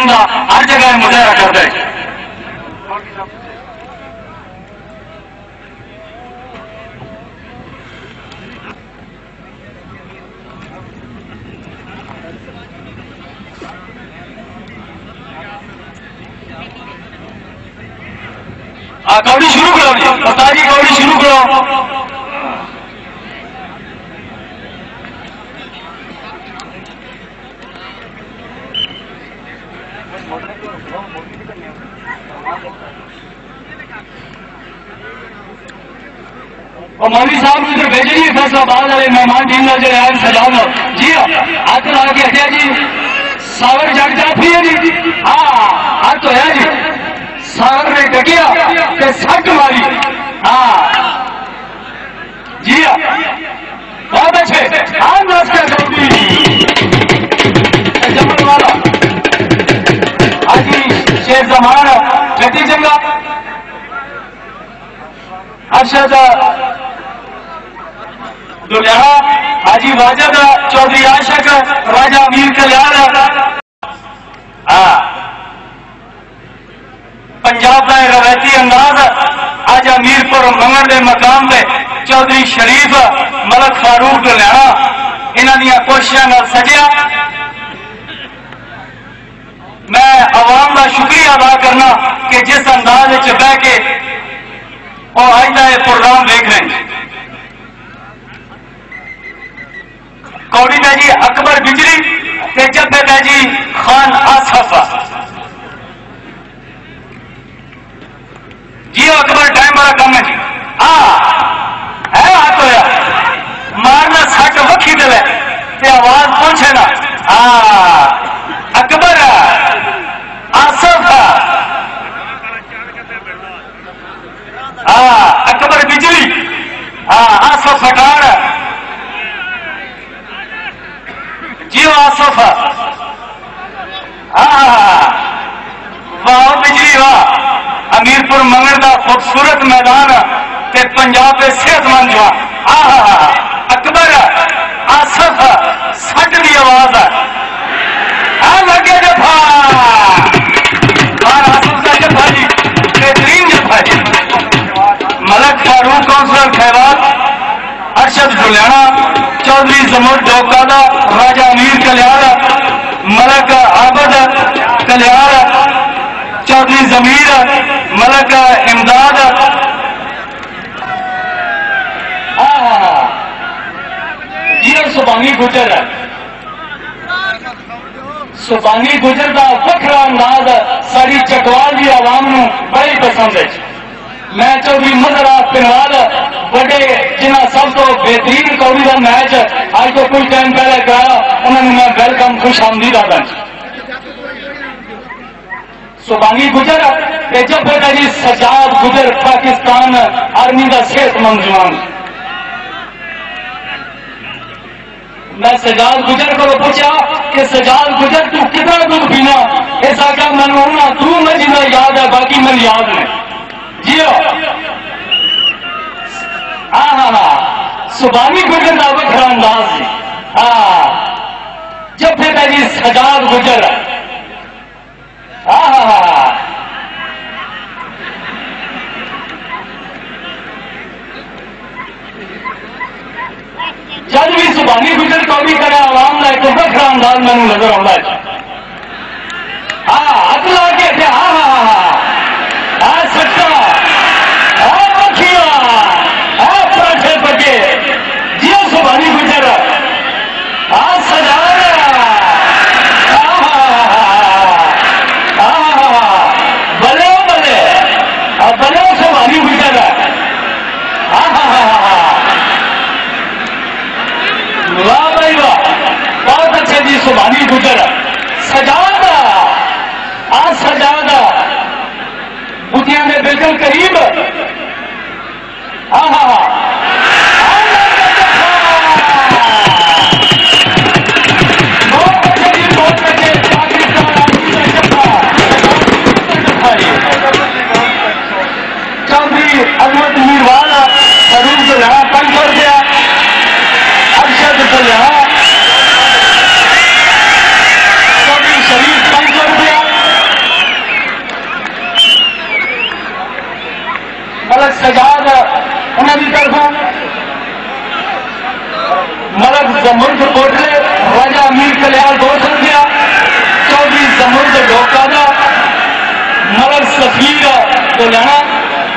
اسلام کا ہر جگہ مظاہرہ کرتا ہے. کوڑی شروع کرو جی پتا جی کوڑی شروع کرو. اور مولوی صاحب نے ادھر بھیجے جی فیصلہ آباد والے مہمان ٹیم جو آئے سجاؤ جی ہاتھ لا کے ہٹیا جی ساور جگ جاتی ہے جی. ہاں ہاتھ تو ہے جی ساور نے ڈکیا کہ سٹ ماری. ہاں جی بہت اچھے ہاں ناسکا چودھری جمن والا حاجی شیر زمان گڈی جنگا ارشد دلیرا حاجی واجد چودھری عاشق راجہ امیر کلیان. پنجاب کا روایتی انداز آج امیر پور منگڑ کے مقام پہ چودھری شریف ملک فاروق دلیرا انہوں دیا کوششوں کا سجیا. میں عوام کا شکریہ ادا کرنا کہ جس انداز بہ کے وہ آج کا یہ پروگرام دیکھ رہے ہیں. کوڑی پہ جی اکبر بجلی جبے پہ جی خان آصف جی اکبر ٹائم والا کام ہے جی. ہاں ہے ہاتھ ہوا مارنا سٹ وکھی دل ہے آواز پہنچے نا. ہاں اکبر آصف اکبر بجلی آصف پٹھان جی آصف واہ بجلی واہ. امیر پور منگڑ کا خوبصورت میدان تے پنجاب کے صحت مند ہوا. اکبر آصف سٹ کی آواز ہے لگے جفا آصف کا جفا جی بہترین جفا جی. ملک فاروق کونسلر خیرات ارشد دلیانا چودھری زمر ڈوکادا راجہ امیر کلیار ملک عابد کلیار چودھری ضمیر ملک امداد. یہ سبانی گجر ہے. سبانی گجر کا وکھرا انداز ساری چکوال کی عوام نو بڑی پسند ہے. میں چودھری مظہر پنوال بڑے جنہ سب تو بہترین کوڑی کا میچ آج کو کچھ ٹائم پہلے کرایا انہوں نے میں ویلکم خوش آمدید آتا. سبانی گجر جب جی سجاد گجر پاکستان آرمی کا صحت مند جوان. میں سجاد گجر کو پوچھا کہ سجاد گجر تو کتنا دودھ پینا. اس آگا میں نے تو میں جنہیں یاد ہے باقی میں یاد نہیں. جی ہاں سبانی گجر کا وکھرا انداز جی. جب جی سجاد گجر جب بھی سبانی گجر کوڑی کرے عوام کا ایک وکھرا انداز میں نظر آتا ہے. ہاتھ لا کے سچا پراٹھے پکے جی سبانی گجر سجا بلے بلے بلے سبانی گجر واہ بھائی واہ بہت اچھے جی سبانی گجر سجاد سجاد بتیاں کے بالکل قریب. چودھری عظمت میروال فاروق دلیرا 500 روپیہ. ارشد دلیرا چودھری شریف 500 روپیہ. تو لینا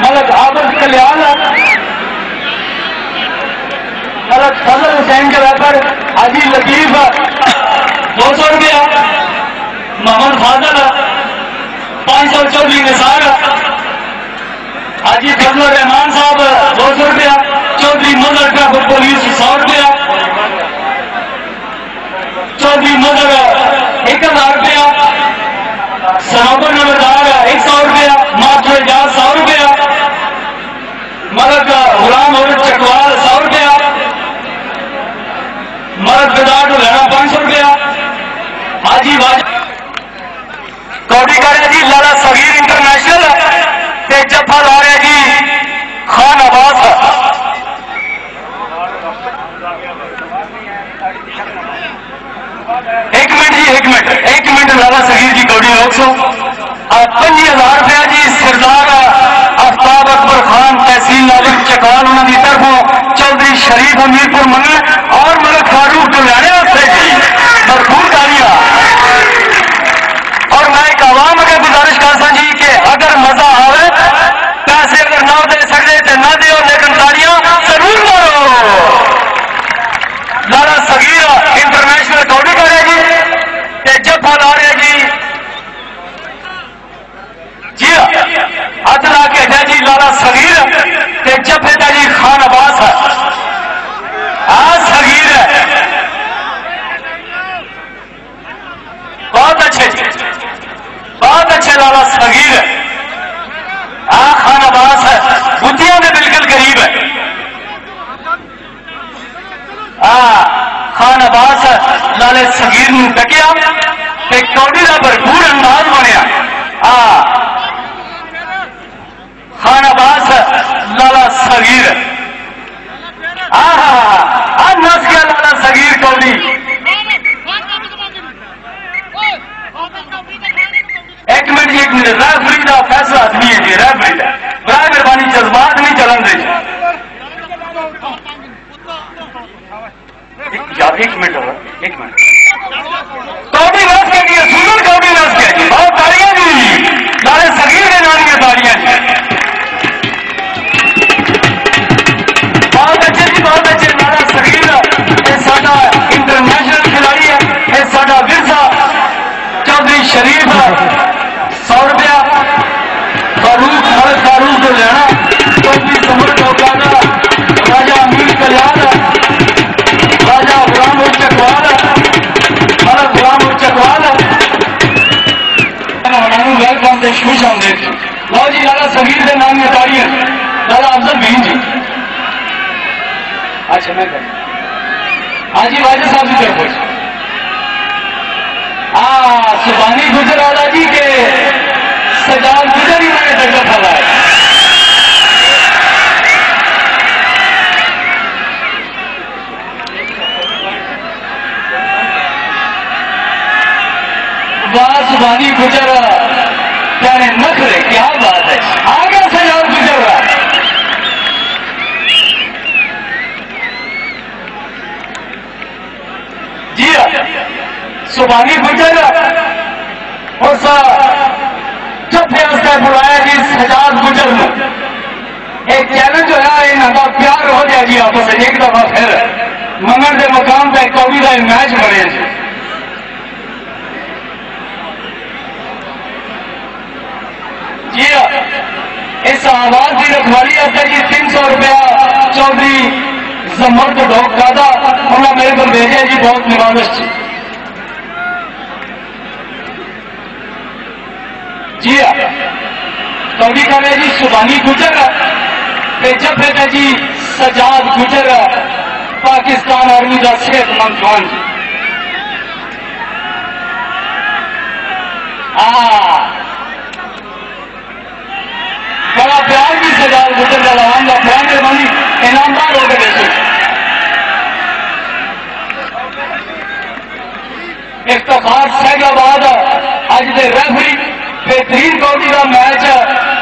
ملک عابد کلیان ملک فضل حسین کے ویپر حاجی لطیف 200 روپیہ محمد فاضل 524 نثار حاجی فضل الرحمان صاحب 200 روپیہ چودھری مظہر ٹریفک پولیس 100 روپیہ چودھری مظہر 1000 روپیہ سنوبر نمبردار 100 روپیہ ماسٹر اعجاز 100 روپیہ ملک غلام عورت چکوال 100 روپیہ ملک گدار لینا 500 روپیہ حاجی واجد کوڈی کرے جی لالا صغیر انٹرنیشنل تے جفا لا رہے جی خان عباس ایک منٹ لالا صغیر جی کوڈی 5000 روپیہ جی سردار آفتاب اکبر خان تحصیل نالک چکوال انہوں کی طرفوں چودھری شریف امیرپور منگل اور ملک فاروق ٹولیانے واسطے جی بھرپور تالیاں اور میں ایک عوام اگر گزارش کر سا جی کہ اگر مزہ آئے پیسے اگر نہ دے سکتے تو نہ دیو لیکن تالیاں ضرور مارو لالا صغیر انٹرنیشنل کوڈی کرے جی تے جفا لا رہے جی جی ہاتھ لا کے ہے جی لالا صغیر تے جفے دا جی خان عباس ہے صغیر ہے بہت اچھے لالا صغیر ہے خان عباس ہے بتیاں میں بالکل قریب ہے خان عباس لالے صغیر نو ڈکیا تے کوڈی کا بھرپور انداز بنیا خان عباس لالا صغیر نس گیا لالا صغیر کوڈی ایک منٹ ریفری کا فیصلہ آدمی ہے جی ریفری کا برائے مہربانی جذبات نہیں چلن دے یار ایک منٹ کوڈی نس کے لیے سنن کوڈی نس کے جی بہت تالیاں جی لالے صغیر کے نام کی تالیاں جی بہت اچھے جی بہت اچھے لالا صغیر یہ ساڈا انٹرنیشنل کھلاڑی ہے یہ ساڈا ورثہ چودھری شریف 100 روپیہ فاروق کو لینا چودھری سمر چوکانا راجا امیر کلیان راجا غلام چکوال ملک غلام چکوال ویلکم سے خوش آمدید لو جی لالا صغیر کے نام میں تاریخ لالا افضل بہن جی اچھا میں حاجی واجد صاحب کی طرف سبحانی گجر والا جی کے سجاد گجر ہی میں نے تک پھیلا ہے واہ سبحانی گجر پیارے نخرے کیا بات ہے آگے سجاد گجر رہا جی سبحانی گجر اور جفے بلایا جی سجاد گجر میں ایک چیلنج ہوا یہاں کا پیار ہو جائے جی آپس ایک دفعہ پھر منگل کے مقام پہ کوڑی کا میچ بنے جی جی اس آواز کی رکھوالی آتا جی 300 روپیہ چودھری زمر کو ڈوک دادا انہوں نے میرے کو بھیجا جی بہت نوازش جی کوڈی کرے جی سبحانی گجر جفے کا جی سجاد گجر پاکستان آرمی کا صحت مند جوان جی بڑا پیار بھی سجاد گجر کا لوان کا پیار مہربانی انعامدار ہو گئے افتخار سیگ آباد اج دے ریفری بہترین کوڈی کا میچ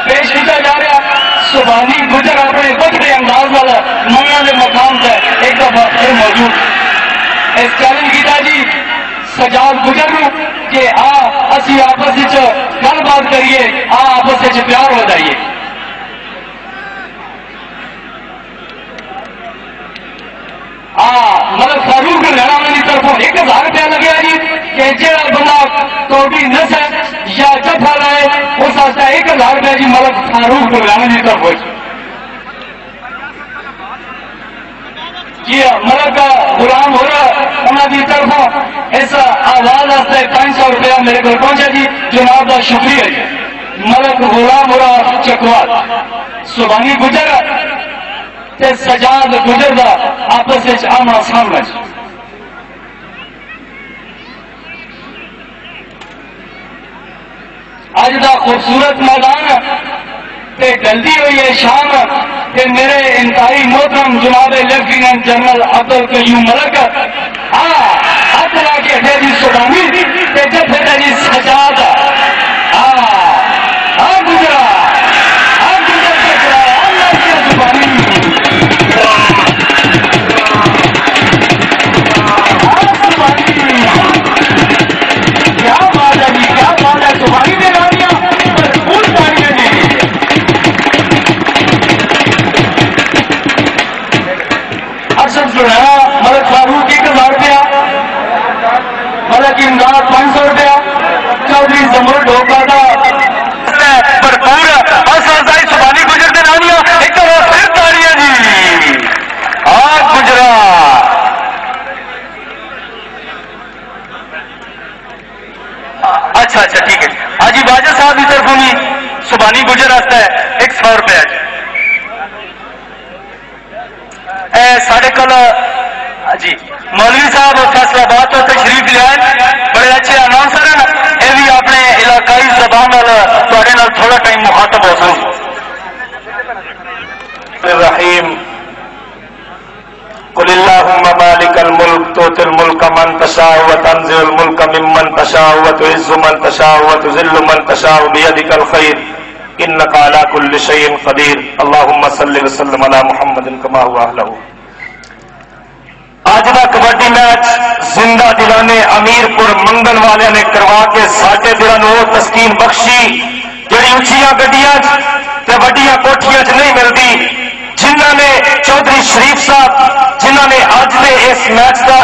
پیش کیا جا رہا سبحانی گجر اپنے بڑے انداز والا منگا کے مقام سے ایک دفعہ پھر موجود اس چیلنج کیا جی سجاد گجر کہ اسی آپس گل بات کریے آپس پیار ہو جائیے لگیا جی کہ جہاں بندہ توڑی نسل یا جفا لائے اس واسطے 1000 روپیہ جی ملک فاروق ٹولانے کی طرف ہوئی جی ملک غلام ہو رہا انہوں کی طرفوں اس آواز واسطے 500 روپیہ میرے کو پہنچا جی جناب کا شکریہ جی ملک غلام ہو رہا چکوال سبحانی گجر تے سجاد گجر دا آپس آمنا سامنا جی اج دا خوبصورت میدان تے جلدی ہوئی ہے شام تے میرے انتہائی محترم جناب لیفٹیننٹ جنرل عبد القیوم ملک ہاتھ لا کے ہٹے جی سبحانی تے جب ہٹے جی سجاد گجرا گجر کے اللہ کی زبانی کیا بات ہے جی کیا بات ہے زبانی دے رانیاں بھرپور تاڑیاں جی ارشد جو ہے ملک فاروق 1000 روپیہ ملک امداد 500 روپیہ چودھری زمر ڈھوکا دا بھرپور اسائی سبحانی گجر دے رانیاں ایک طرح پھر تاڑیاں جی گجرا اچھا اچھا ٹھیک ہے حاجی باجر صاحب کی طرف بھی سبحانی گجر آتا ہے 100 روپیہ سارے کل جی مولوی صاحب فیصلہ آباد تو تشریف لے بڑے اچھے اناؤنسر ہیں یہ بھی اپنے علاقائی زبان تھوڑا ٹائم مخاطب ہو سکے الرحیم قل اللہم مالک الملک تؤتی الملک من تشاء وتنزع الملک ممن تشاء وتعز من تشاء وتذل من تشاء بیدک الخیر انک علی کل شیء قدیر اللہم صل وسلم علی محمد کما هو اہلہ آج کا کبڈی میچ زندہ دلوں نے امیر پور منگل والے نے کروا کے ساڈے دلوں وہ تسکین بخشی جڑی اچھیاں گڈیاں تے وڈیاں کوٹھیاں چ نہیں ملتی جنہوں نے چودھری شریف صاحب جنہوں نے اج دے اس میچ کا